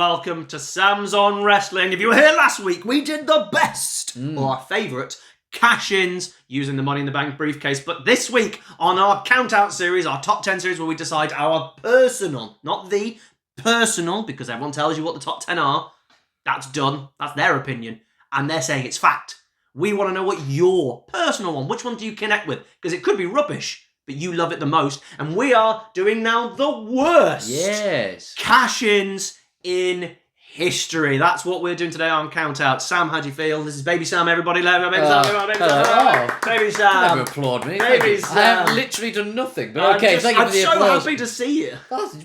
welcome to Samz on Wrestling. If you were here last week, we did the best, or our favourite, cash-ins using the Money in the Bank briefcase. But this week, on our count-out series, our top 10 series, where we decide our personal, not the personal, because everyone tells you what the top 10 are, that's done. That's their opinion. And they're saying it's fact. We want to know what your personal one, which one do you connect with? Because it could be rubbish, but you love it the most. And we are doing now the worst cash-ins in history. That's what we're doing today on Count Out. Sam, how do you feel? This is Baby Sam, everybody. Baby Sam. Baby Sam. Never applaud me. Baby Sam. I have literally done nothing. But okay, thank you for the applause. I'm so happy to see you.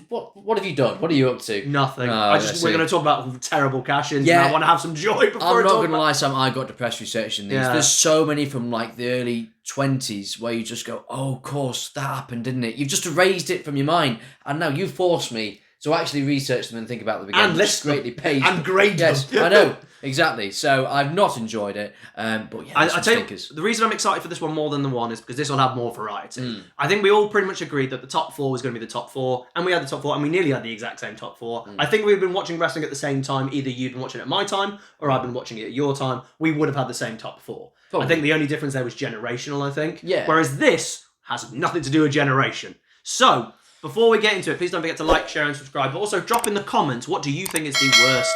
What have you done? What are you up to? Nothing. We're going to talk about terrible cash-ins. Yeah. And I want to have some joy before I'm not going to lie, Sam. I got depressed researching these. Yeah. There's so many from like the early 20s where you just go, oh, of course, that happened, didn't it? You've just erased it from your mind. And now you forced me to actually research them and think about them again. And list greatly paid. And grade them. Yes, I know. Exactly. So I've not enjoyed it. But yeah, I tell you, the reason I'm excited for this one more than the one is because this will have more variety. I think we all pretty much agreed that the top four was going to be the top four, and we had the top four, and we nearly had the exact same top four. I think we've been watching wrestling at the same time. Either you'd been watching it at my time, or I've been watching it at your time. We would have had the same top four. Probably. I think the only difference there was generational, I think. Yeah. Whereas this has nothing to do with generation. So, before we get into it, please don't forget to like, share, and subscribe. But also, drop in the comments, what do you think is the worst?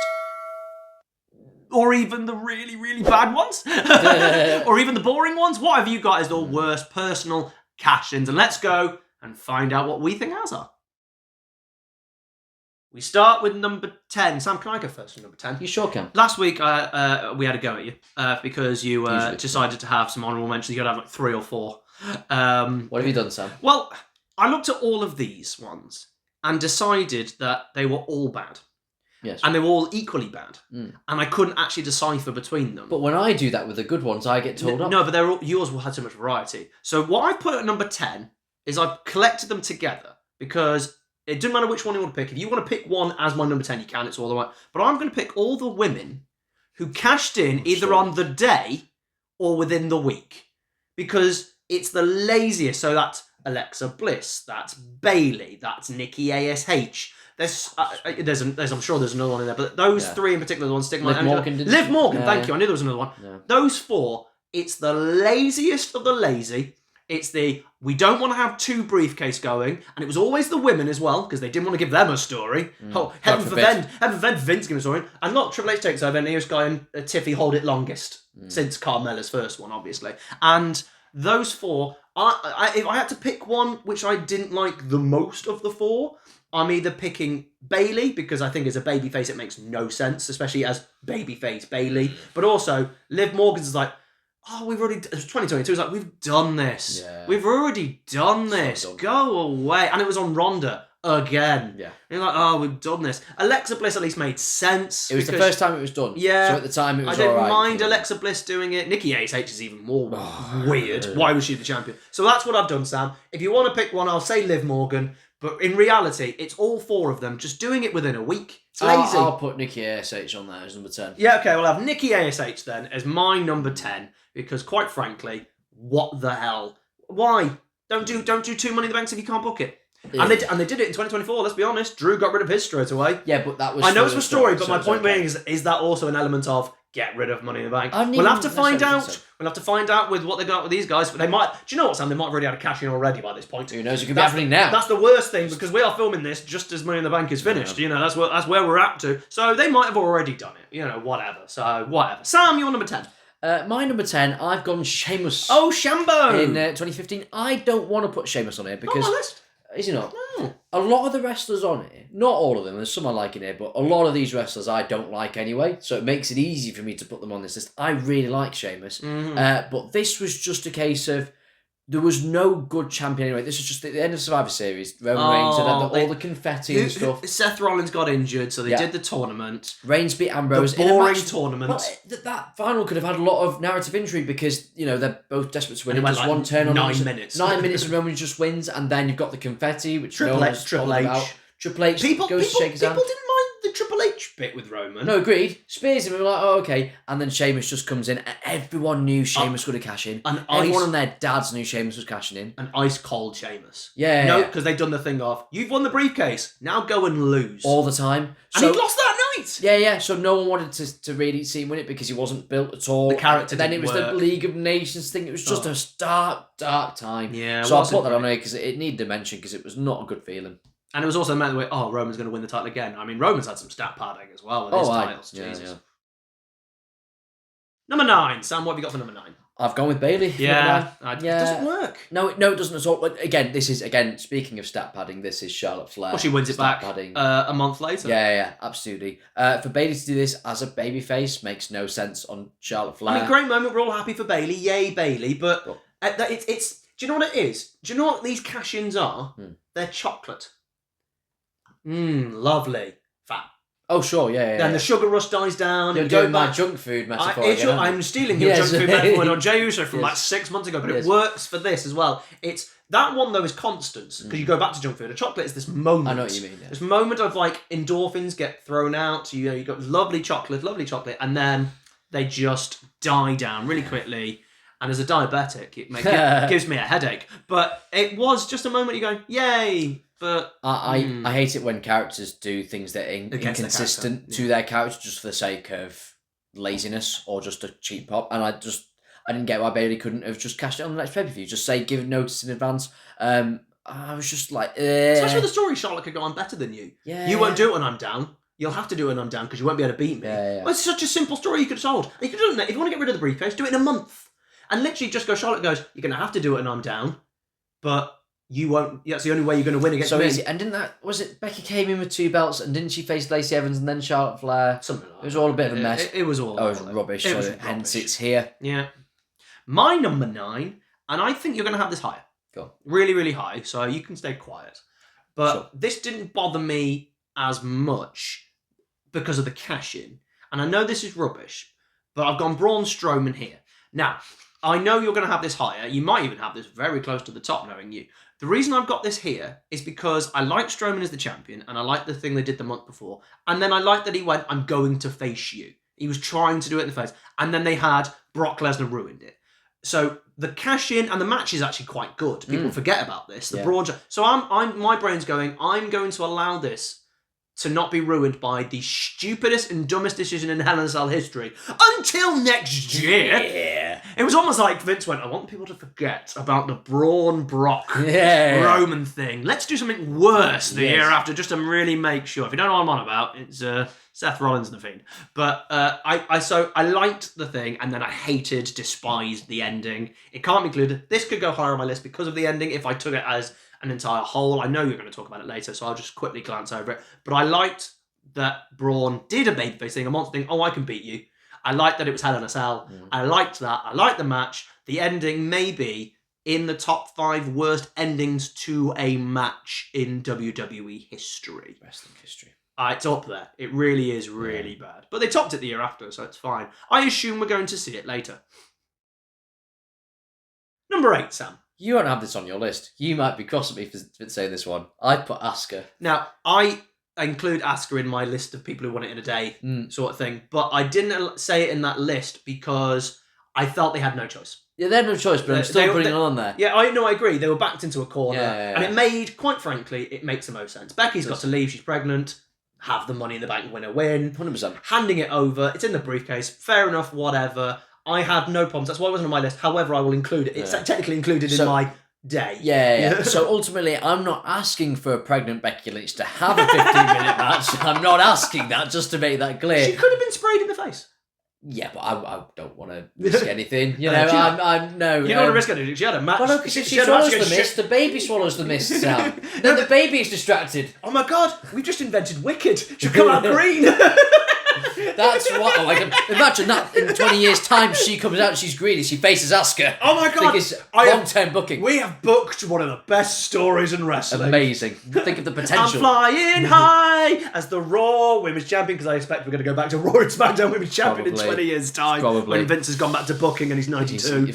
Or even the really, really bad ones? Or even the boring ones? What have you got as the worst personal cash-ins? And let's go and find out what we think ours are. We start with number 10. Sam, can I go first with number 10? You sure can. Last week, we had a go at you because you decided to have some honourable mentions. You got to have like 3 or 4. What have you done, Sam? Well, I looked at all of these ones and decided that they were all bad. Yes. And they were all equally bad. And I couldn't actually decipher between them. But when I do that with the good ones, I get told up. No, but yours will have so much variety. So what I've put at number 10 is I've collected them together because it doesn't matter which one you want to pick. If you want to pick one as my number 10, you can. It's all right. But I'm going to pick all the women who cashed in either on the day or within the week. Because it's the laziest. So that's Alexa Bliss. That's Bayley. That's Nikki A.S.H. I'm sure there's another one in there. But those 3 in particular, the ones sticking Liv Morgan. Liv Morgan, thank you. I knew there was another one. Yeah. Those 4, it's the laziest of the lazy. It's we don't want to have 2 briefcase going, and it was always the women as well, because they didn't want to give them a story. Oh, heaven forbid Vince give a story. And not Triple H takes over, and here's guy and Tiffy hold it longest, since Carmella's first one, obviously. And those 4, if I had to pick one which I didn't like the most of the 4, I'm either picking Bayley, because I think as a babyface it makes no sense, especially as babyface Bayley, but also Liv Morgan's is like, oh, we've already... 2022 is like, we've done this. Yeah. We've already done this. Go away. And it was on Ronda again. Yeah. And you're like, oh, we've done this. Alexa Bliss at least made sense. It was the first time it was done. Yeah. So at the time it was all right. I didn't mind Alexa Bliss doing it. Nikki A.S.H is even more weird. Why was she the champion? So that's what I've done, Sam. If you want to pick one, I'll say Liv Morgan. But in reality, it's all 4 of them just doing it within a week. It's lazy. I'll put Nikki A.S.H on there as number 10. Yeah, okay, we'll have Nikki A.S.H then as my number 10 because, quite frankly, what the hell? Why? Don't do 2 Money in the Banks if you can't book it. Yeah. And they did it in 2024. Let's be honest. Drew got rid of his straight away. Yeah, but that was. I know it's for story, but my point being is that also an element of get rid of Money in the Bank. We'll have to find out. So. We'll have to find out with what they got with these guys. But they might. Do you know what, Sam? They might have already had a cash in already by this point. Who knows? It could be happening now. That's the worst thing because we are filming this just as Money in the Bank is finished. Yeah. You know, that's where we're up to. So they might have already done it. You know, whatever. So whatever. Sam, you're number 10. My number 10, I've gone Sheamus. Oh, Shambo! In 2015. I don't want to put Sheamus on here because... Not on my list. Is he not? No. A lot of the wrestlers on here, not all of them, there's some I like in here, but a lot of these wrestlers I don't like anyway, so it makes it easy for me to put them on this list. I really like Sheamus, but this was just a case of there was no good champion anyway. This was just at the end of Survivor Series. Roman Reigns had all the confetti and stuff. Seth Rollins got injured, so they did the tournament. Reigns beat Ambrose. The boring tournament. Well, that final could have had a lot of narrative intrigue because, you know, they're both desperate to win. And Just like one turn on 9 minutes. 9 minutes and Roman just wins, and then you've got the confetti, which Triple H. Triple H goes to shake his hand. People didn't mind the Triple H bit with Roman. No, agreed. Spears him, and we're like, oh, okay. And then Sheamus just comes in, and everyone knew Sheamus would have cashed in. And everyone and their dads knew Sheamus was cashing in. An ice cold Sheamus. Yeah. No, because they'd done the thing of, you've won the briefcase, now go and lose. All the time. And he lost that great. Yeah. So no one wanted to really see him win it because he wasn't built at all. The character and then it was didn't the work. League of Nations thing. It was just a dark time. Yeah. So I put that on here because it needed a mention because it was not a good feeling. And it was also meant the way, Roman's going to win the title again. I mean, Roman's had some stat padding as well with his titles. Jesus. Yeah. Number 9. Sam, what have you got for number 9? I've gone with Bayley. Yeah. It doesn't work. No, it doesn't at all. But again, speaking of stat padding, this is Charlotte Flair. Well, she wins it back a month later. Yeah, absolutely. For Bayley to do this as a babyface makes no sense on Charlotte Flair. I mean, great moment. We're all happy for Bayley. Yay, Bayley. But it's. Do you know what it is? Do you know what these cash-ins are? They're chocolate. Lovely. Fat. Oh, sure, yeah. Then the sugar rush dies down. You're doing my junk food metaphor again, I'm stealing your junk food metaphor on Jey Uso from like 6 months ago, but it works for this as well. It's that one though is constant because you go back to junk food. A chocolate is this moment. I know what you mean. Yeah. This moment of like endorphins get thrown out. You got lovely chocolate, and then they just die down really quickly. And as a diabetic, it gives me a headache. But it was just a moment you go, yay. But I hate it when characters do things that are inconsistent to their character just for the sake of laziness or just a cheap pop. And I didn't get why Bayley couldn't have just cashed it on the next pay-per-view. Just say, give notice in advance. I was just like, Especially with the story, Charlotte could go on better than you. Yeah. You won't do it when I'm down. You'll have to do it when I'm down because you won't be able to beat me. Yeah. Well, it's such a simple story you could have told. And you could have done that. If you want to get rid of the briefcase, do it in a month. And literally just go, Charlotte goes, you're going to have to do it when I'm down. But you won't. That's the only way you're going to win against me. Easy. And was it Becky came in with 2 belts and didn't she face Lacey Evans and then Charlotte Flair? Something like that. It was all a bit of a mess. It was all. It was rubbish. Hence it's here. Yeah. My number 9, and I think you're going to have this higher. Go. Really, really high. So you can stay quiet. But this didn't bother me as much because of the cash-in. And I know this is rubbish, but I've gone Braun Strowman here. Now, I know you're going to have this higher. You might even have this very close to the top, knowing you. The reason I've got this here is because I like Strowman as the champion, and I like the thing they did the month before. And then I like that he went, I'm going to face you. He was trying to do it in the face. And then they had Brock Lesnar ruined it. So the cash-in and the match is actually quite good. People forget about this. The Braun. So my brain's going, I'm going to allow this to not be ruined by the stupidest and dumbest decision in Hell in a Cell history until next year. Yeah. It was almost like Vince went, I want people to forget about the Braun Brock Roman thing. Let's do something worse the year after just to really make sure. If you don't know what I'm on about, it's Seth Rollins and The Fiend. But I liked the thing and then I despised the ending. It can't be included. This could go higher on my list because of the ending if I took it as an entire whole. I know you're going to talk about it later, so I'll just quickly glance over it. But I liked that Braun did a babyface thing, a monster thing. Oh, I can beat you. I liked that it was Hell in a Cell. I liked that. I liked the match. The ending may be in the top 5 worst endings to a match in WWE history. Wrestling history. It's up there. It really is really bad. But they topped it the year after, so it's fine. I assume we're going to see it later. Number 8, Sam. You won't have this on your list. You might be cross at me for saying this one. I'd put Asuka. Now, I include Asuka in my list of people who want it in a day sort of thing, but I didn't say it in that list because I felt they had no choice. Yeah, they had no choice, but I'm still putting it on there. Yeah, I agree. They were backed into a corner, and it made, quite frankly, it makes the most sense. Becky's got to leave, she's pregnant, have the Money in the Bank winner win. 100%. Handing it over, it's in the briefcase, fair enough, whatever. I have no problems. That's why it wasn't on my list. However, I will include it. It's technically included in my day. Yeah. So ultimately, I'm not asking for a pregnant Becky Lynch to have a 15-minute match. I'm not asking that, just to make that clear. She could have been sprayed in the face. Yeah, but I don't want to risk anything. You know, I'm no. You don't want to risk anything. She had a match. Well, no, because if she swallows the mist, the baby swallows the mist, Sam. Then the baby is distracted. Oh my God, we've just invented Wicked. She'll come out green. That's what. Oh, imagine that in 20 years' time, she comes out, she's greedy, she faces Asuka. Oh my God! It's long-term booking. We have booked one of the best stories in wrestling. Amazing. Think of the potential. I'm flying high as the Raw Women's Champion because I expect we're going to go back to Raw and SmackDown Women's Champion in 20 years' time. Probably. When Vince has gone back to booking and he's 92.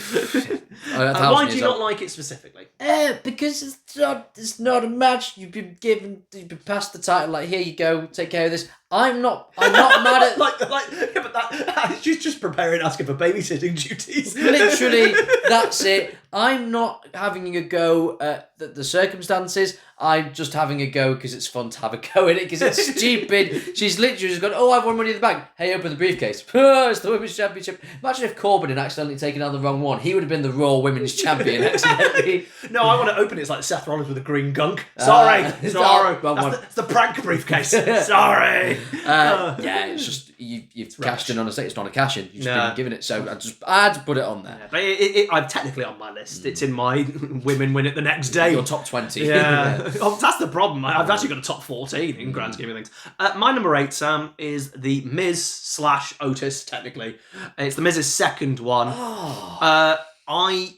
Why do you not like it specifically? Because it's not a match. You've been passed the title. Like, here you go, take care of this. I'm not mad at... yeah, but that she's just preparing, asking for babysitting duties. Literally, that's it. I'm not having a go at the circumstances. I'm just having a go because it's fun to have a go at it, because it's stupid. She's literally just gone, oh, I've won Money in the Bank. Hey, open the briefcase. It's the Women's Championship. Imagine if Corbin had accidentally taken out the wrong one. He would have been the Raw Women's Champion accidentally. No, I want to open it. It's like Seth Rollins with a green gunk. Sorry. That's the prank briefcase. Sorry. Yeah, it's just, you've cashed in on a state. It's not a cash in. You've just been given it. So I had to put it on there. Yeah, but I'm technically on my list. It's in my women win it the next day. Your top 20. Yeah. Oh, that's the problem. I've actually got a top 14 in grand scheme of things. My number 8, Sam, is the Miz / Otis, technically. It's the Miz's second one. I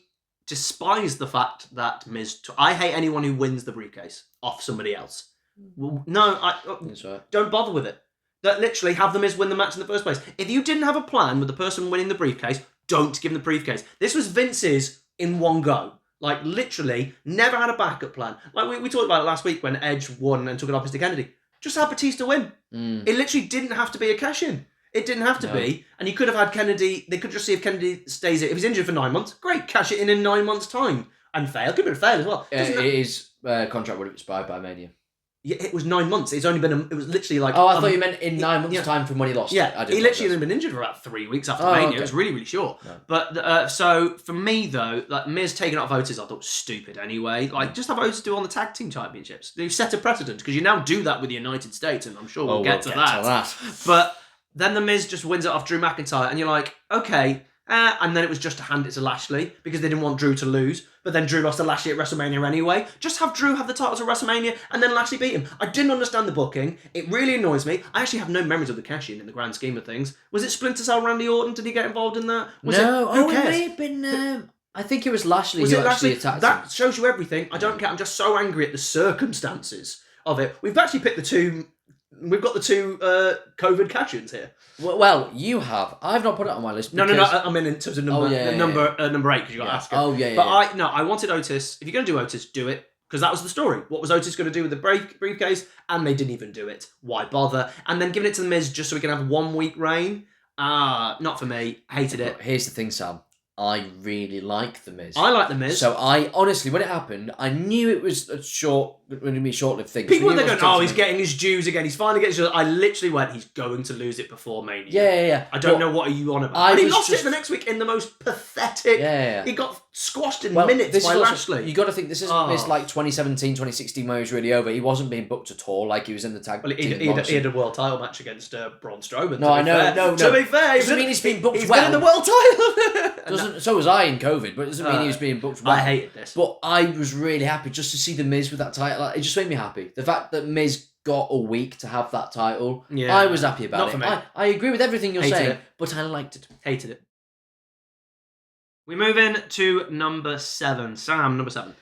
despise the fact that Miz... I hate anyone who wins the briefcase off somebody else. Well, no, That's right. Don't bother with it. That literally have the Miz win the match in the first place. If you didn't have a plan with the person winning the briefcase, don't give them the briefcase. This was Vince's in one go. Like, literally, never had a backup plan. Like, we talked about it last week when Edge won and took it off to Kennedy. Just have Batista win. It literally didn't have to be a cash-in. It didn't have to be. And you could have had Kennedy... They could just see if Kennedy stays... If he's injured for 9 months, great, cash it in 9 months' time. And fail. Could have been fail as well. His contract would have expired by Mania. Yeah, it was 9 months. It's only been... it was literally like... Oh, I thought you meant in 9 months' time from when he lost. Yeah, he literally had been injured for about 3 weeks after Mania. Okay. It was really, really short. No. But, so, for me, though, like, Miz taking off Otis, I thought was stupid anyway. Like, just have Otis do on the tag team championships. They've set a precedent, because you now do that with the United States, and I'm sure we'll get to that. But then the Miz just wins it off Drew McIntyre, and you're like, okay... and then it was just to hand it to Lashley because they didn't want Drew to lose. But then Drew lost to Lashley at WrestleMania anyway. Just have Drew have the titles at WrestleMania and then Lashley beat him. I didn't understand the booking. It really annoys me. I actually have no memories of the cash-in the grand scheme of things. Was it Splinter Cell Randy Orton? Did he get involved in that? No. It may have been... I think it was Lashley who actually attacked him. That shows you everything. I don't care. I'm just so angry at the circumstances of it. We've actually picked the two... We've got the two COVID cash-ins here. Well, you have. I've not put it on my list. No. I mean, in terms of number 8, because you got to ask it. Oh, yeah. But I wanted Otis. If you're going to do Otis, do it. Because that was the story. What was Otis going to do with the briefcase? And they didn't even do it. Why bother? And then giving it to The Miz just so we can have 1 week reign? Not for me. Hated it. Here's the thing, Sam. I really like The Miz. I like The Miz. So I honestly, when it happened, I knew it was a short-lived thing. People were there going, he's getting his dues again. He's finally getting his dues. I literally went, he's going to lose it before Mania. Yeah. I don't know what are you on about. And he lost it the next week in the most pathetic... Yeah. He got squashed in minutes by Lashley. You got to think, this isn't Miz like 2017, 2016 where he was really over. He wasn't being booked at all like he was in the tag team. He had a world title match against Braun Strowman. No, I know. No. To be fair, doesn't mean he's been booked he's well. He's been in the world title. So was I in COVID, but it doesn't mean he was being booked well. I hated this. But I was really happy just to see The Miz with that title. It just made me happy. The fact that Miz got a week to have that title, I was happy about it. I agree with everything you're saying, but I liked it. Hated it. We move in to number 7. Sam, number 7.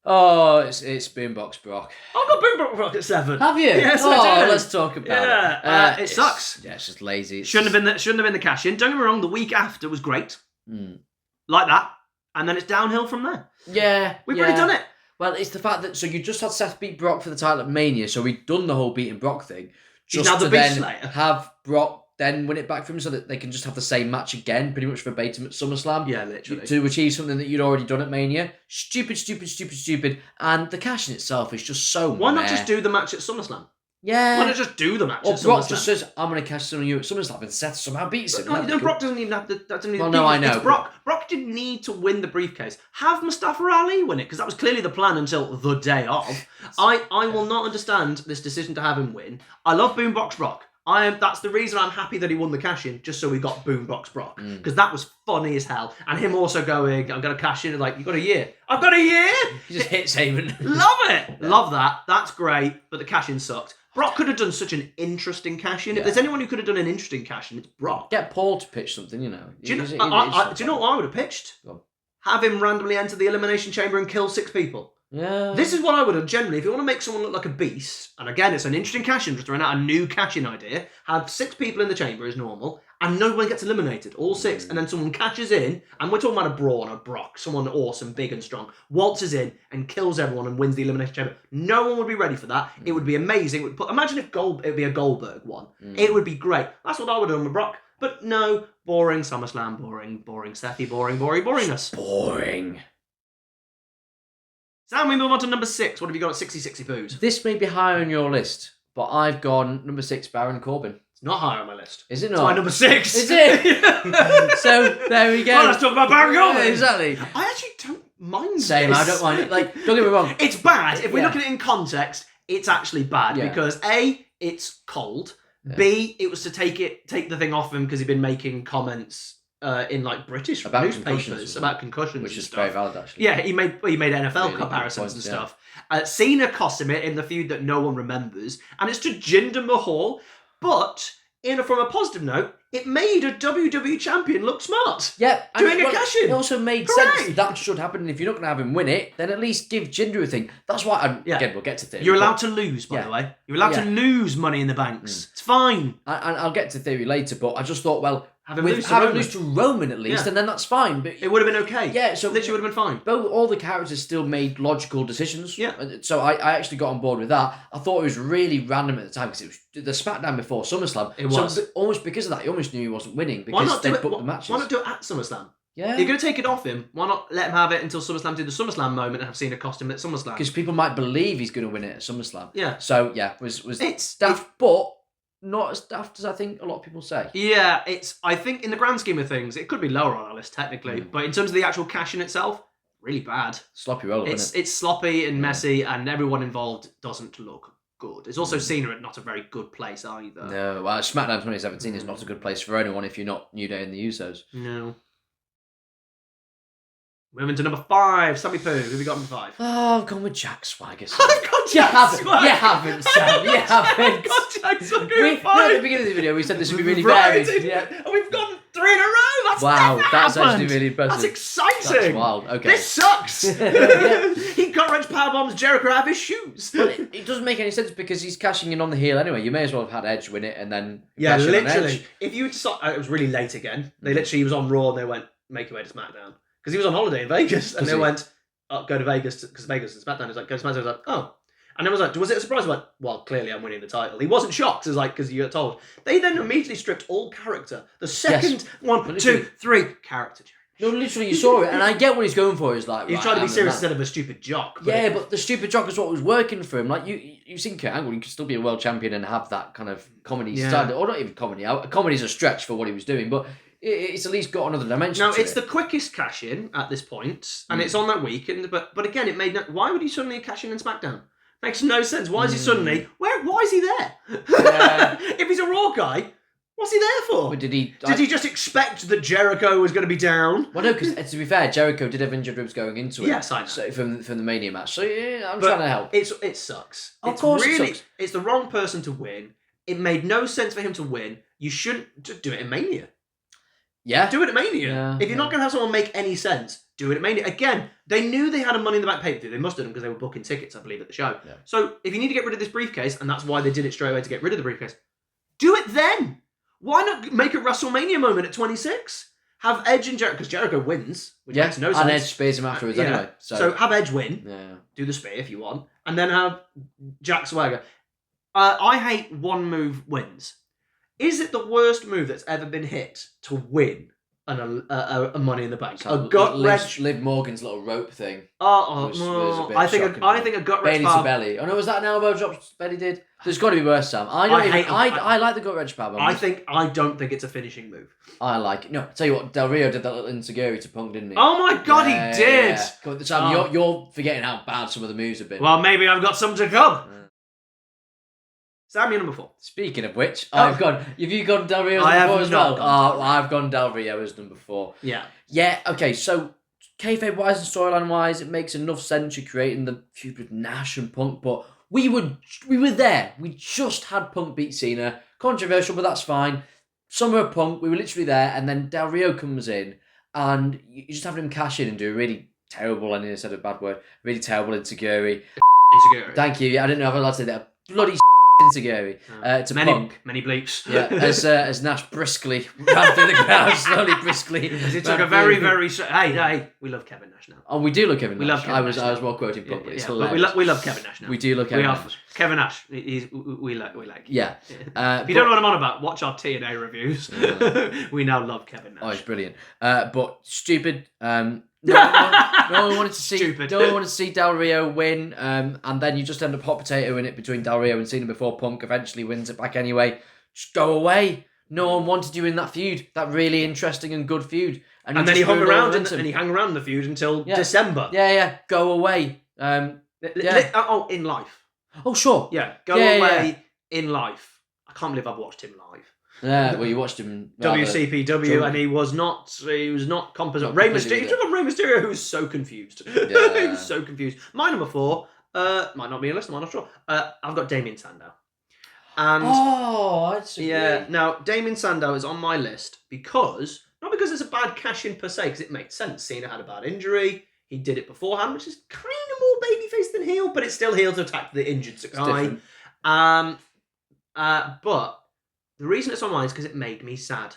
Oh, it's Boombox Brock. I've got Boombox Brock at 7. Have you? Yes, I do. Let's talk about it. It sucks. Yeah, it's just lazy. Shouldn't have been the cash in. Don't get me wrong. The week after was great, like that, and then it's downhill from there. Yeah, we've already done it. Well, it's the fact that you just had Seth beat Brock for the title at Mania, so we've done the whole beating Brock thing. He's now the Beast Slayer. Have Brock then win it back from him so that they can just have the same match again, pretty much verbatim at SummerSlam. Yeah, literally. To achieve something that you'd already done at Mania. Stupid. And the cash in itself is just so Why not just do the match at SummerSlam? Yeah. Why not just do the match at SummerSlam? Brock just says, I'm going to cash on you at SummerSlam, and Seth somehow beats him. No, Brock doesn't even have to... I know. Brock didn't need to win the briefcase. Have Mustafa Ali win it, because that was clearly the plan until the day of. I will not understand this decision to have him win. I love Boombox Brock. That's the reason I'm happy that he won the cash-in, just so we got Boombox Brock. Because that was funny as hell. And him also going, I'm going to cash in, like, you've got a year. I've got a year? He just hits Heyman. Love it. Love that. That's great. But the cash-in sucked. Brock could have done such an interesting cash-in. If there's anyone who could have done an interesting cash-in, it's Brock. Get Paul to pitch something, you know. Do you know what I would have pitched? Have him randomly enter the Elimination Chamber and kill 6 people. Yeah. This is what I would have generally. If you want to make someone look like a beast, and again, it's an interesting cash-in, just throwing out a new cash-in idea, have 6 people in the chamber as normal, and no one gets eliminated. All 6, and then someone catches in, and we're talking about a Braun, a Brock, someone awesome, big and strong, waltzes in and kills everyone and wins the Elimination Chamber. No one would be ready for that. It would be amazing. Imagine if it would be a Goldberg one. It would be great. That's what I would have done with Brock. But no, boring SummerSlam, boring Sethy, boringness. Boring. So now we move on to number 6. What have you got at 60-60 Poos? This may be higher on your list, but I've gone number 6, Baron Corbin. It's not higher on my list. Is it not? It's my number 6. Is it? So there we go. Oh, let's talk about Baron Corbin. Yeah, exactly. I actually don't mind Same, this. I don't mind it. Like, don't get me wrong. It's bad. If we look at it in context, it's actually bad because A, it's cold. Yeah. B, it was to take the thing off him because he'd been making comments in like British newspapers about concussions, which is stuff. very valid actually. Yeah, he made NFL really comparisons points, and stuff. Cena cost him it in the feud that no one remembers, and it's to Jinder Mahal. But from a positive note, it made a WWE champion look smart. Yeah, doing a cash-in. It also made sense that should happen. And if you're not going to have him win it, then at least give Jinder a thing. That's why. Again, we'll get to theory. You're allowed to lose, by the way. You're allowed to lose Money in the Banks. It's fine. And I'll get to theory later, but I just thought, well, have him lose to Roman at least, and then that's fine. But it would have been okay. Yeah, so literally would have been fine. But all the characters still made logical decisions. Yeah. So I actually got on board with that. I thought it was really random at the time because it was the SmackDown before SummerSlam. It was. So almost because of that, you almost knew he wasn't winning because they booked the matches. Why not do it at SummerSlam? Yeah. You're going to take it off him. Why not let him have it until SummerSlam, do the SummerSlam moment and have Cena cost him at SummerSlam? Because people might believe he's going to win it at SummerSlam. Yeah. So, it's daft, but not as daft as I think a lot of people say. Yeah, I think in the grand scheme of things, it could be lower on our list technically, but in terms of the actual cash in itself, really bad. Sloppy roller, isn't it? It's sloppy and messy, and everyone involved doesn't look good. It's also Cena at not a very good place either. No, well, SmackDown 2017 is not a good place for anyone if you're not New Day and the Usos. No. Moving to number 5, Sammy Poo. Who have we got number 5? Oh, I've gone with Jack Swagger. I've got Jack Swagger. You haven't, Sam. You haven't. I've got Jack Swagger No, in at 5. the beginning of the video, we said this would be really Right, varied. Yeah. and we've gone 3 in a row. That's Wow, never that's happened. actually really impressive. That's exciting. That's wild. Okay. This sucks. Yeah. He gut-wrench powerbombs Jericho out of his shoes. But it doesn't make any sense because he's cashing in on the heel anyway. You may as well have had Edge win it and then Yeah, cash in on literally. Edge. If you it was really late again. He was on Raw and they went, make your way to SmackDown. Because he was on holiday in Vegas. And they went, go to Vegas, because Vegas is SmackDown. He was like, go to SmackDown. I was like, oh. And then I was like, was it a surprise? I was like, well, clearly I'm winning the title. He wasn't shocked. It was like, because you got told. They then immediately stripped all character. The second 1, 2, 3 character. No, literally, you saw it, and I get what he's going for. He's like, He's trying to be serious instead of a stupid jock. But the stupid jock is what was working for him. Like you've seen Kurt Angle, he could still be a world champion and have that kind of comedy side, or not even comedy. Comedy's a stretch for what he was doing, but it's at least got another dimension. No, it's the quickest cash in at this point, and it's on that week. But again, it made no. Why would he suddenly cash in SmackDown? Makes no sense. Why is he suddenly? Why is he there? Yeah. If he's a Raw guy, what's he there for? But did he just expect that Jericho was going to be down? Well, no, because to be fair, Jericho did have injured ribs going into it. Yes, I know. So, from the Mania match. So yeah, I'm trying to help. It sucks. Of course, it sucks. It's the wrong person to win. It made no sense for him to win. You shouldn't just do it in Mania. Yeah. Do it at Mania. Yeah, if you're not going to have someone make any sense, do it at Mania. Again, they knew they had a Money in the Bank pay-per-view. They must have done because they were booking tickets, I believe, at the show. Yeah. So if you need to get rid of this briefcase, and that's why they did it straight away to get rid of the briefcase, do it then. Why not make a WrestleMania moment at 26? Have Edge and Jericho, because Jericho wins, which makes no sense. And Edge spears him afterwards anyway. So have Edge win. Yeah. Do the spear if you want. And then have Jack Swagger. I hate one move wins. Is it the worst move that's ever been hit to win a Money in the Bank? So a gut wrench. Liv Morgan's little rope thing. Was a bit I think a gut wrench. Bayley to belly. Oh no, was that an elbow drop Belly did? There's got to be worse, Sam. I like the gut wrench power. I don't think it's a finishing move. I like it. No, tell you what, Del Rio did that little insecurity to Punk, didn't he? Oh my god, he did! Yeah. Come on, Sam, you're forgetting how bad some of the moves have been. Well, maybe I've got some to come. Sam, you're number 4. Speaking of which, Have you gone Del Rio as number 4 as well? I've gone Del Rio as number 4. Yeah. Yeah, okay, so kayfabe wise and storyline wise, it makes enough sense you're creating the feud with Nash and Punk, but we were there. We just had Punk beat Cena. Controversial, but that's fine. Summer of Punk, we were literally there, and then Del Rio comes in, and you just have him cash in and do a really terrible, I said a bad word, really terrible insecurity. Insecurity. Thank you. I didn't know if I was allowed to say that. Bloody Gary to many, Punk. Many bleeps. Yeah, as Nash briskly ran through the crowd, slowly, briskly. It took a very, very... Hey, we love Kevin Nash now. Oh, we do love Kevin Nash. We love Kevin Nash. I was well quoting Punk, but it's hilarious. But we love Kevin Nash now. We do love Kevin Nash. Kevin Nash, we like. Yeah. If you don't know what I'm on about, watch our TNA reviews. We now love Kevin Nash. Oh, he's brilliant. But stupid. No one wanted to see. Stupid. No one wanted to see Del Rio win, and then you just end up hot potato in it between Del Rio and Cena before Punk eventually wins it back anyway. Just go away. No one wanted you in that feud, that really interesting and good feud, and then he hung around and he hung around the feud until December. Yeah. Go away. In life. Oh, sure. Yeah, go away in life. I can't believe I've watched him live. Yeah, well, you watched him WCPW, and he was not competent. Rey Mysterio, he took on Rey Mysterio, who was so confused. Yeah. He was so confused. My number 4, might not be a list, I'm not sure. I've got Damien Sandow. And I disagree. Yeah, now Damien Sandow is on my list not because it's a bad cash-in per se, because it makes sense. Cena had a bad injury. He did it beforehand, which is kind of more babyface than heel, but it's still heel to attack the injured Sakai. But the reason it's on mine is because it made me sad.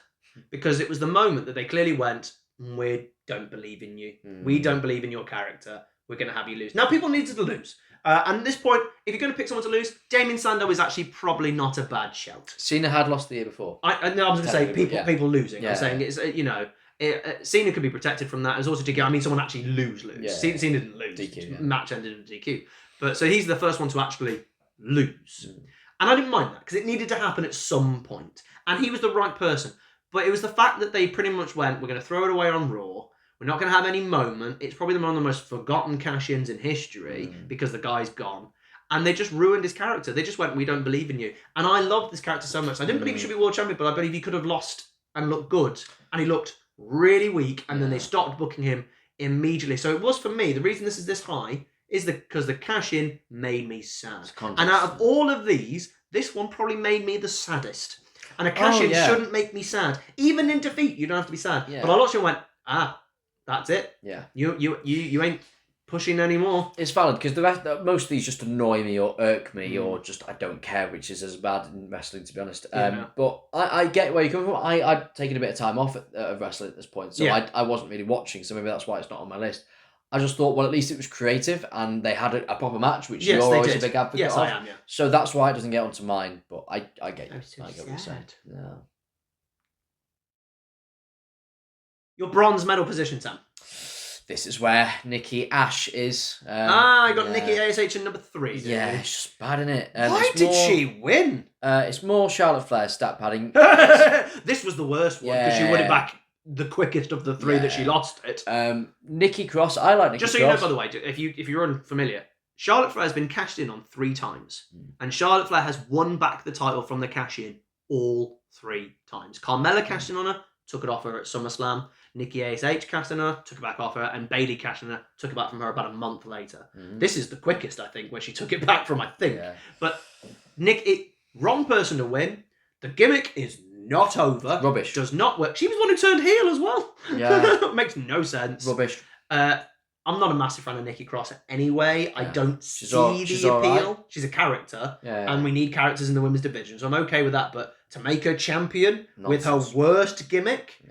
Because it was the moment that they clearly went, we don't believe in you. We don't believe in your character. We're going to have you lose. Now, people needed to lose. And at this point, if you're going to pick someone to lose, Damien Sandow is actually probably not a bad shout. Cena had lost the year before. I was going to say people losing. Yeah. I'm saying it's, Cena could be protected from that. There's also DQ. I mean, someone actually lose. Yeah. Cena didn't lose. DQ, Match ended in DQ. But so he's the first one to actually lose. And I didn't mind that because it needed to happen at some point. And he was the right person. But it was the fact that they pretty much went, we're going to throw it away on Raw. We're not going to have any moment. It's probably one of the most forgotten cash-ins in history because the guy's gone. And they just ruined his character. They just went, we don't believe in you. And I loved this character so much. I didn't believe he should be world champion, but I believe he could have lost and looked good. And he looked really weak. And then they stopped booking him immediately. So it was, for me, the reason this is this high is because the cash-in made me sad. And out of all of these, this one probably made me the saddest. And a cash-in shouldn't make me sad. Even in defeat, you don't have to be sad. Yeah. But I watched it and went, that's it. Yeah. You ain't pushing anymore. It's valid because the rest, most of these just annoy me or irk me or just I don't care, which is as bad in wrestling, to be honest. But I get where you're coming from. I'd taken a bit of time off of wrestling at this point, so I wasn't really watching, so maybe that's why it's not on my list. I just thought, well, at least it was creative and they had a proper match, which you're always a big advocate of. I am, yeah. So that's why it doesn't get onto mine, but I get you. So I get what you're saying. Yeah. Your bronze medal position, Sam. This is where Nikki A.S.H is. I got Nikki A.S.H in number 3. Yeah, it's just bad, isn't it? Why did she win? It's more Charlotte Flair's stat padding. This was the worst one because she won it back the quickest of the 3 that she lost it. Nikki Cross, I like Nikki Cross. Just so you know, by the way, if you're unfamiliar, Charlotte Flair has been cashed in on 3 times. And Charlotte Flair has won back the title from the cash-in all 3 times. Carmella cashed in on her, took it off her at SummerSlam. Nikki A.S.H cashed in her, took it back off her, and Bayley cashed in her, took it back from her about a month later. This is the quickest, I think, where she took it back from, I think. Yeah. But wrong person to win. The gimmick is not over. Rubbish. Does not work. She was the one who turned heel as well. Yeah. Makes no sense. Rubbish. I'm not a massive fan of Nikki Cross anyway. I don't see the appeal. Right. She's a character, and we need characters in the women's division, so I'm okay with that. But to make her champion with her worst gimmick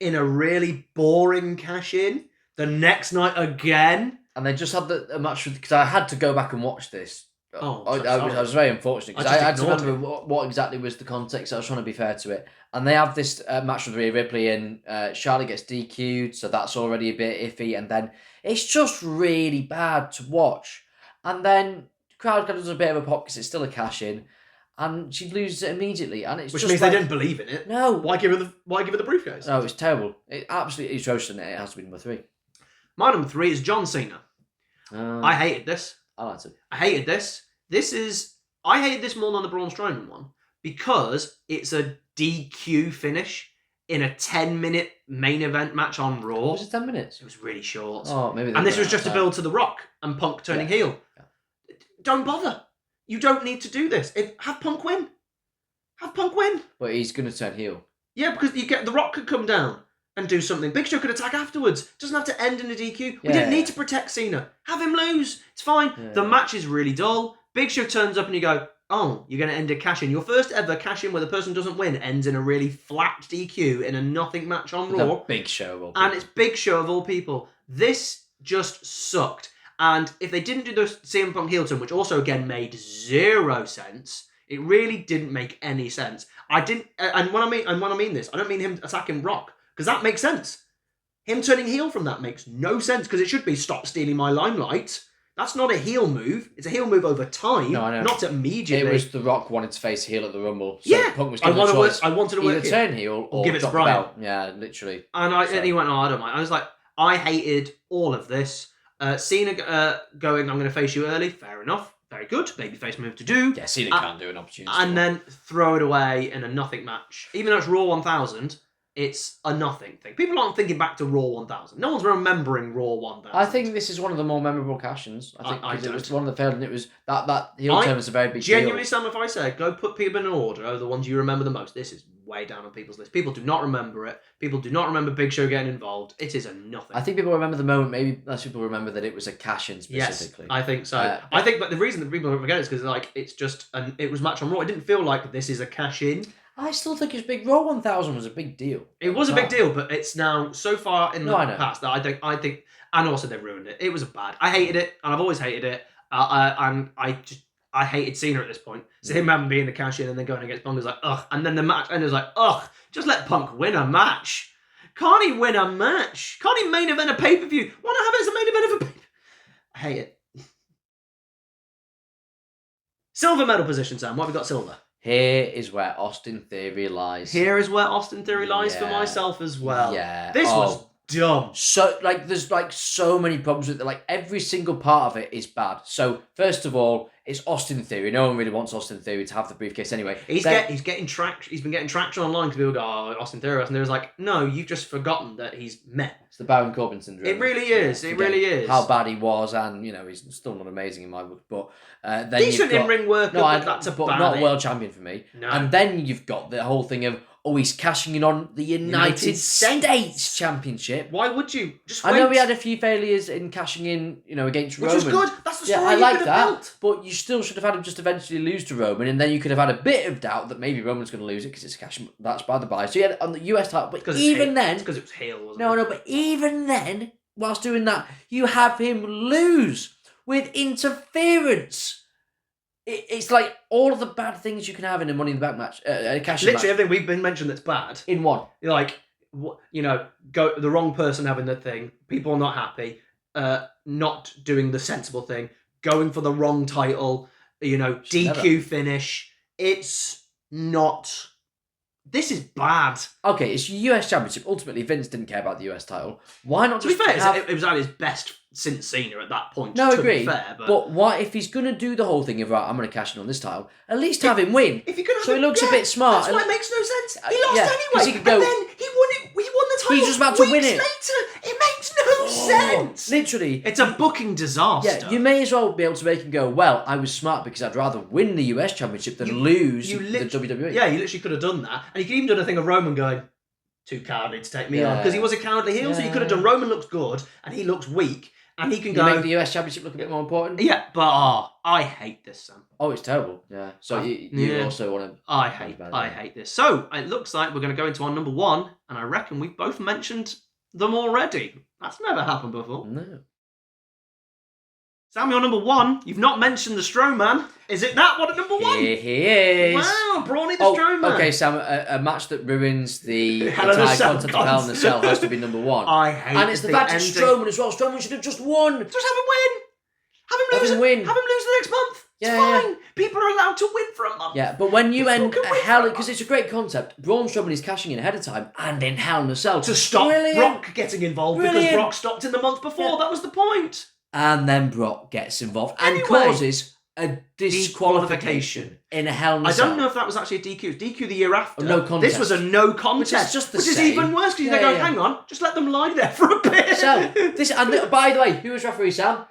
in a really boring cash-in the next night again. And they just had a match because I had to go back and watch this. I was very unfortunate because I had to remember what exactly was the context. I was trying to be fair to it. And they have this match with Rhea Ripley and Charlotte gets DQ'd, so that's already a bit iffy. And then it's just really bad to watch. And then the crowd does a bit of a pop because it's still a cash-in. And she loses it immediately. And it's Which just means they didn't believe in it. No. Why give her the briefcase? No, it was terrible. It absolutely atrocious, and it has to be number 3. My number 3 is John Cena. I hated this. I liked it. I hated this. I hated this more than the Braun Strowman one because it's a DQ finish in a 10-minute main event match on Raw. Was it 10 minutes? It was really short. Oh, maybe. And this was just a build to The Rock and Punk turning heel. Yeah. Don't bother. You don't need to do this. Have Punk win. Have Punk win. But he's going to turn heel. Yeah, because The Rock could come down and do something. Big Show could attack afterwards. It doesn't have to end in a DQ. We didn't need to protect Cena. Have him lose. It's fine. Yeah. The match is really dull. Big Show turns up and you go, oh, you're going to end a cash-in. Your first ever cash-in where the person doesn't win ends in a really flat DQ in a nothing match on Raw. Big show of all people. And it's big show of all people. This just sucked. And if they didn't do the CM Punk heel turn, which also again made zero sense, it really didn't make any sense. And when I mean this, I don't mean him attacking Rock, because that makes sense. Him turning heel from that makes no sense, because it should be stop stealing my limelight. That's not a heel move. It's a heel move over time, not immediately. It was The Rock wanted to face heel at the Rumble. So Punk was given a choice. I wanted to work either turn heel or give it to Brian. Brian. Yeah, literally. And he went, I don't mind. I was like, I hated all of this. Cena going, I'm going to face you early. Fair enough. Very good. Babyface move to do. Yeah, Cena can't do an opportunity. And then throw it away in a nothing match. Even though it's Raw 1000, it's a nothing thing. People aren't thinking back to Raw 1000. No one's remembering Raw 1000. I think this is one of the more memorable cash-ins. I think because it was one of the failed, and it was that heel turn was a very big genuinely, deal. Sam, if I said go put people in order of the ones you remember the most, this is way down on people's list. People do not remember it. People do not remember Big Show getting involved. It is a nothing. I think people remember the moment. Maybe less people remember that it was a cash-in specifically. Yes, I think so. I think, but the reason that people don't forget it is because it's just it was match on Raw. It didn't feel like this is a cash-in. I still think it's big. Raw 1000 was a big deal. It was a big deal, but it's now so far in the past that I think, and also they ruined it. It was bad. I hated it, and I've always hated it. And I hated Cena at this point. So him having being the cash in and then going against Punk was like, ugh. And then the match ended was like, ugh. Just let Punk win a match. Can't he win a match? Can't he main event a pay per view? Why not have it as a main event of a pay? I hate it. Silver medal position, Sam. What have we got, silver? Here is where Austin Theory lies. Here is where Austin Theory lies for myself as well. Yeah. This was dumb. So, there's, so many problems with it. Every single part of it is bad. So, first of all, it's Austin Theory. No one really wants Austin Theory to have the briefcase anyway. He's getting traction. He's been getting traction online because people go, oh, Austin Theory. And there's like, no, you've just forgotten that he's met. It's the Baron Corbin syndrome. It really is. It really is. How bad he was, and he's still not amazing in my book. But then decent in-ring work. That's not world champion for me. No. And then you've got the whole thing of, he's cashing in on the United States Championship. Why would you? Just wait. I know he had a few failures in cashing in, against Roman. Which was good. That's the story I like that. Built. But you still should have had him just eventually lose to Roman, and then you could have had a bit of doubt that maybe Roman's going to lose it because it's a cash. That's by the by. So you had it on the US title, but even then, because it was heel, wasn't it? No, but even then, whilst doing that, you have him lose with interference. It's like all of the bad things you can have in a Money in the Bank match, a cash match. Literally everything we've been mentioned that's bad. In one. Like, go the wrong person having the thing, people not happy, not doing the sensible thing, going for the wrong title, DQ finish. It's not... This is bad. Okay, it's US Championship. Ultimately, Vince didn't care about the US title. Why not just... To be fair, it was at his best since Cena at that point. No, I agree. Be fair, but why, if he's going to do the whole thing of, right, I'm going to cash in on this title, at least have him win. If you're gonna so he looks a bit smart. That's why it makes no sense. He lost anyway. He could go, and then he won it. He won the title. He's just about to win it. Later. It makes no sense. Literally. It's a booking disaster. Yeah, you may as well be able to make him go, well, I was smart because I'd rather win the US Championship than lose the WWE. Yeah, you literally could have done that. And you could even done a thing of Roman going, too cowardly to take me on. Because he was a cowardly heel, so you could have done Roman looks good and he looks weak. And he can go... make the US Championship look a bit more important? Yeah, but I hate this, Sam. Oh, it's terrible. Yeah. So you also want to... I hate this. So, it looks like we're going to go into our number one, and I reckon we've both mentioned them already. That's never happened before. No. Sam, your number one. You've not mentioned the Strowman. Is it that one at number one? Here he is. Wow, Brawny the Strowman. Okay, Sam, a match that ruins the entire concept of Hell in a Cell has to be number one. I hate it. And it's the fact that Strowman as well. Strowman should have just won. Just have him win. Have him lose the next month. It's fine. People are allowed to win for a month. Yeah, but when you end Hell, because it's a great concept, Braun Strowman is cashing in ahead of time and in Hell in a Cell. To stop Brock getting involved because Brock stopped in the month before. Yeah. That was the point. And then Brock gets involved and causes a disqualification in a Hell in a Cell. I don't know if that was actually a DQ. It was DQ the year after. No contest. This was a no contest, which is even worse because they go, hang on, just let them lie there for a bit. So, by the way, who was referee, Sam?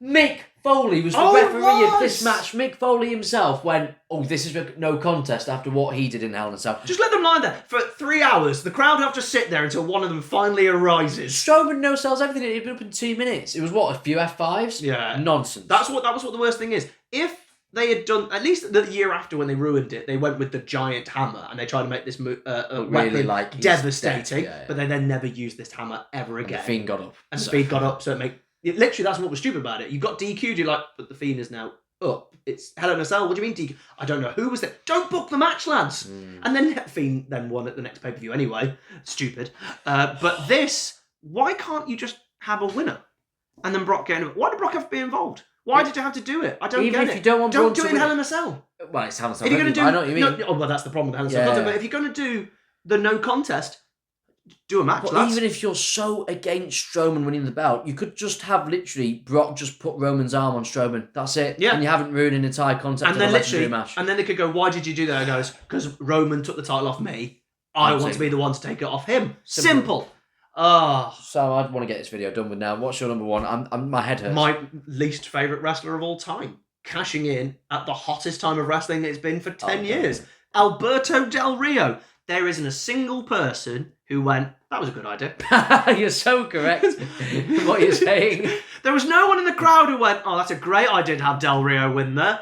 Mick Foley was the referee of this match. Mick Foley himself went, this is no contest after what he did in Hell in a Cell. Just let them lie there for 3 hours. The crowd have to sit there until one of them finally arises. Strowman no sells everything. It'd been up in 2 minutes. It was a few F5s? Yeah. Nonsense. That was what the worst thing is. If they had done, at least the year after when they ruined it, they went with the giant hammer and they tried to make this weapon really, like, devastating, yeah. but they then never used this hammer ever again. And the Fiend got up. And the Fiend got up, so literally that's what was stupid about it. You got DQ'd, you're like, but the Fiend is now up. It's Hell in a Cell. What do you mean DQ? I don't know who was there. Don't book the match, lads. And then Fiend then won at the next pay-per-view anyway. Stupid. But this, why can't you just have a winner? And then Brock getting... Why did Brock have to be involved? Why did you have to do it? I don't Even get if it. you don't want Don't Braun do to it in win Hell in a Cell. Well, it's Hell in a Cell. If you're going to do... I know what you mean. well, that's the problem with Hell in a Cell. Yeah. But if you're going to do the no contest, do a match, But lads. even if you're so against Strowman winning the belt, you could just have literally Brock just put Roman's arm on Strowman. That's it. Yeah. And you haven't ruined an entire concept And of then a legendary literally... match. And then they could go, why did you do that? It goes, because Roman took the title off me. I want to be the one to take it off him. Simple. Oh. So I want to get this video done with now. What's your number one? My head hurts. My least favourite wrestler of all time. Cashing in at the hottest time of wrestling it's been for 10 years. Alberto Del Rio. There isn't a single person who went, that was a good idea. You're so correct. What you're saying. There was no one in the crowd who went, oh, that's a great idea to have Del Rio win there.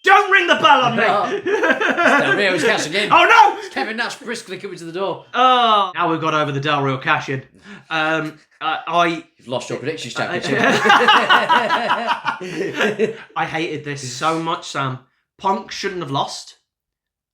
Don't ring the bell on me! No. Del Rio's cashing in. Oh no! Kevin Nash briskly coming to the door. Oh, now we've got over the Del Rio cash in. You've lost your predictions championship. I hated this so much, Sam. Punk shouldn't have lost.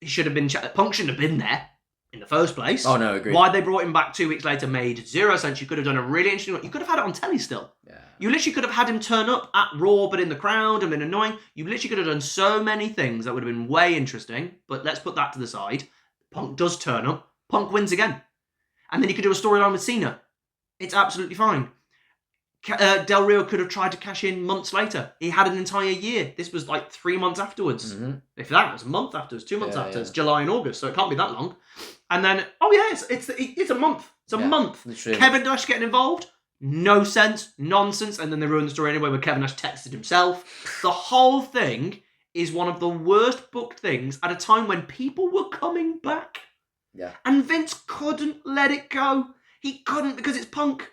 He should have been. Punk shouldn't have been there in the first place. Oh no, agreed. Why they brought him back 2 weeks later made zero sense. You could have done a really interesting one. You could have had it on telly still. Yeah. You literally could have had him turn up at Raw, but in the crowd and been annoying. You literally could have done so many things that would have been way interesting. But let's put that to the side. Punk does turn up. Punk wins again, and then you could do a storyline with Cena. It's absolutely fine. Del Rio could have tried to cash in months later. He had an entire year. This was like 3 months afterwards. Mm-hmm. If that, it was a month afterwards, 2 months after. Yeah. It's July and August, so it can't be that long. And then, oh yeah, it's a month. It's a month. Literally. Kevin Nash getting involved? No sense, nonsense. And then they ruined the story anyway where Kevin Nash texted himself. The whole thing is one of the worst booked things at a time when people were coming back. Yeah. And Vince couldn't let it go. He couldn't because it's Punk.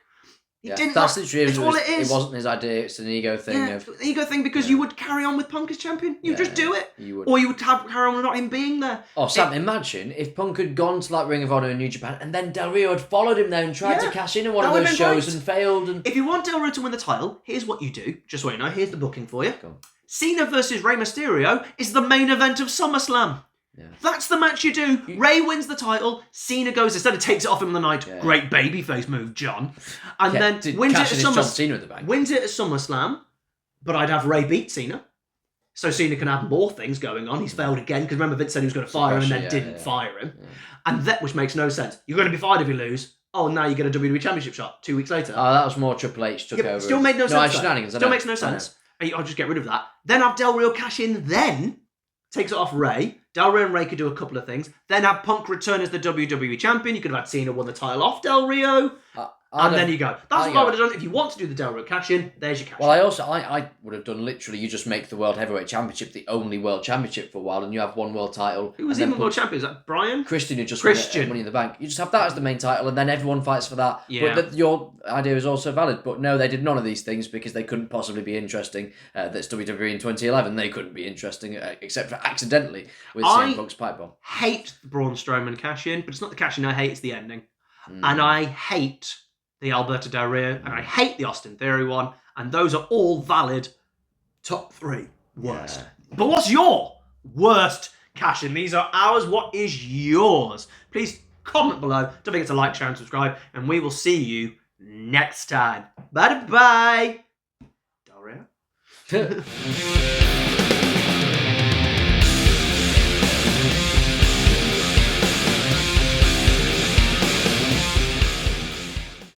He didn't. That's literally it's all it is. It wasn't his idea. It's an ego thing. Yeah, ego thing because you would carry on with Punk as champion. You just do it. You would. Or you would carry on with not him being there. Oh, Sam, imagine if Punk had gone to like Ring of Honor in New Japan and then Del Rio had followed him there and tried to cash in on one of those shows and failed. And if you want Del Rio to win the title, here's what you do. Just so you know, here's the booking for you. Go on. Cena versus Rey Mysterio is the main event of SummerSlam. Yeah. That's the match you do. Rey wins the title. Cena goes instead of takes it off him on the night. Yeah. Great babyface move, John. And then wins it at John Cena at the bank. Wins it at SummerSlam. But I'd have Rey beat Cena, so Cena can have more things going on. He's failed again because remember Vince said he was going to fire him and then didn't fire him, and that which makes no sense. You're going to be fired if you lose. Oh, now you get a WWE Championship shot 2 weeks later. Oh, that was more Triple H took over. Still made no sense. Shenanigans. Still makes no sense. I'll just get rid of that. Then have Del Rio cash in. Then takes it off Rey. Del Rio and Rey could do a couple of things. Then have Punk return as the WWE Champion. You could have had Cena won the title off Del Rio. And then you go. That's what I would have done. If you want to do the Del Rio cash in, there's your cash. Well, I would have done literally. You just make the World Heavyweight Championship the only World Championship for a while, and you have one World title. Who was even World Champion? Is that Brian? Christian, who just won Money in the Bank. You just have that as the main title, and then everyone fights for that. Yeah. But your idea is also valid. But no, they did none of these things because they couldn't possibly be interesting. That's WWE in 2011. They couldn't be interesting except for accidentally with CM Punk's pipe bomb. Hate the Braun Strowman cash in, but it's not the cash in I hate. It's the ending, and I hate the Alberto Del Rio, and I hate the Austin Theory one, and those are all valid top 3 worst. Yeah. But what's your worst cash-in? These are ours. What is yours? Please comment below. Don't forget to like, share, and subscribe, and we will see you next time. Bye-bye. Del Rio.